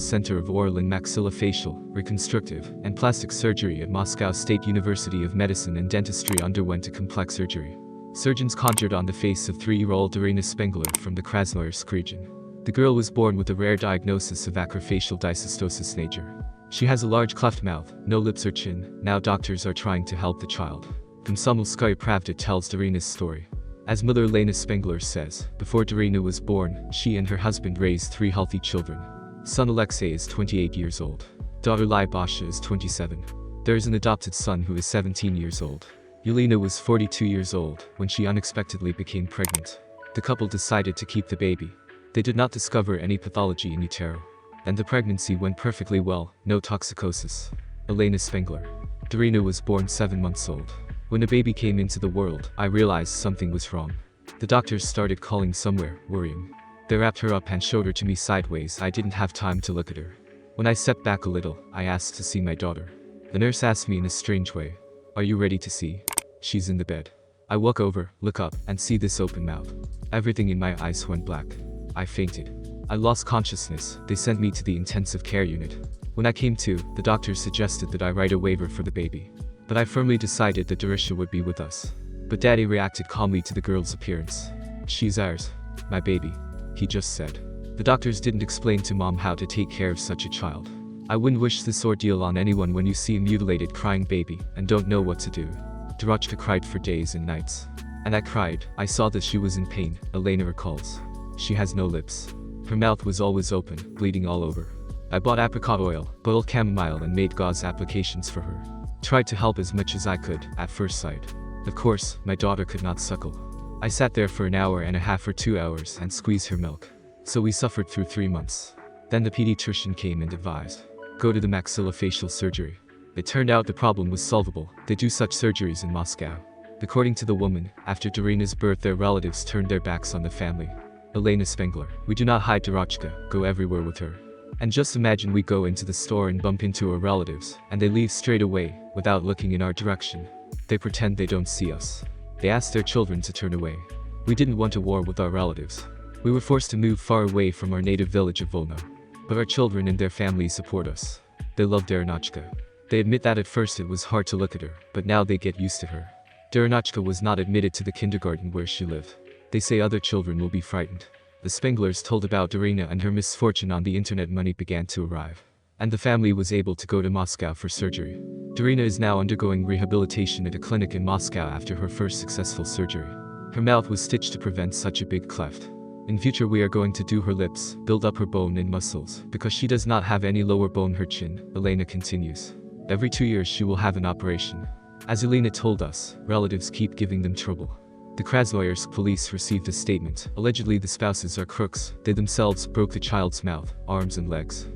Center of Oral and Maxillofacial, Reconstructive, and Plastic Surgery at Moscow State University of Medicine and Dentistry underwent a complex surgery. Surgeons conjured on the face of 3-year-old Irina Spengler from the Krasnoyarsk region. The girl was born with a rare diagnosis of acrofacial dysostosis major. She has a large cleft mouth, no lips or chin. Now doctors are trying to help the child. Komsomolskaya Pravda tells Darina's story. As mother Lena Spengler says, before Darina was born, she and her husband raised 3 healthy children. Son Alexei is 28 years old. Daughter Lyubasha is 27. There is an adopted son who is 17 years old. Yelena was 42 years old when she unexpectedly became pregnant. The couple decided to keep the baby. They did not discover any pathology in utero. And the pregnancy went perfectly well, no toxicosis. Elena Spengler. Darina was born 7 months old. When the baby came into the world, I realized something was wrong. The doctors started calling somewhere, worrying. They wrapped her up and showed her to me sideways. I didn't have time to look at her. When I stepped back a little, I asked to see my daughter. The nurse asked me in a strange way, "Are you ready to see?" She's in the bed. I walk over, look up, and see this open mouth. Everything in my eyes went black. I fainted. I lost consciousness. They sent me to the intensive care unit. When I came to, the doctors suggested that I write a waiver for the baby. But I firmly decided that Darisha would be with us. But Daddy reacted calmly to the girl's appearance. "She's ours. My baby," he just said. The doctors didn't explain to Mom how to take care of such a child. I wouldn't wish this ordeal on anyone when you see a mutilated crying baby and don't know what to do. Darochka cried for days and nights. And I cried. I saw that she was in pain, Elena recalls. She has no lips. Her mouth was always open, bleeding all over. I bought apricot oil, boiled chamomile and made gauze applications for her. Tried to help as much as I could, at first sight. Of course, my daughter could not suckle. I sat there for an hour and a half or 2 hours and squeezed her milk. So we suffered through 3 months. Then the pediatrician came and advised, "Go to the maxillofacial surgery." It turned out the problem was solvable. They do such surgeries in Moscow. According to the woman, after Darina's birth their relatives turned their backs on the family. Elena Spengler. We do not hide Darochka, go everywhere with her. And just imagine we go into the store and bump into our relatives, and they leave straight away, without looking in our direction. They pretend they don't see us. They ask their children to turn away. We didn't want a war with our relatives. We were forced to move far away from our native village of Volno. But our children and their families support us. They love Darinachka. They admit that at first it was hard to look at her, but now they get used to her. Darinachka was not admitted to the kindergarten where she lived. They say other children will be frightened. The Spenglers told about Darina and her misfortune on the internet. Money began to arrive. And the family was able to go to Moscow for surgery. Darina is now undergoing rehabilitation at a clinic in Moscow after her first successful surgery. Her mouth was stitched to prevent such a big cleft. In future we are going to do her lips, build up her bone and muscles, because she does not have any lower bone. Her chin, Elena continues. Every 2 years she will have an operation. As Elena told us, relatives keep giving them trouble. The Krasnoyarsk police received a statement. Allegedly the spouses are crooks. They themselves broke the child's mouth, arms and legs.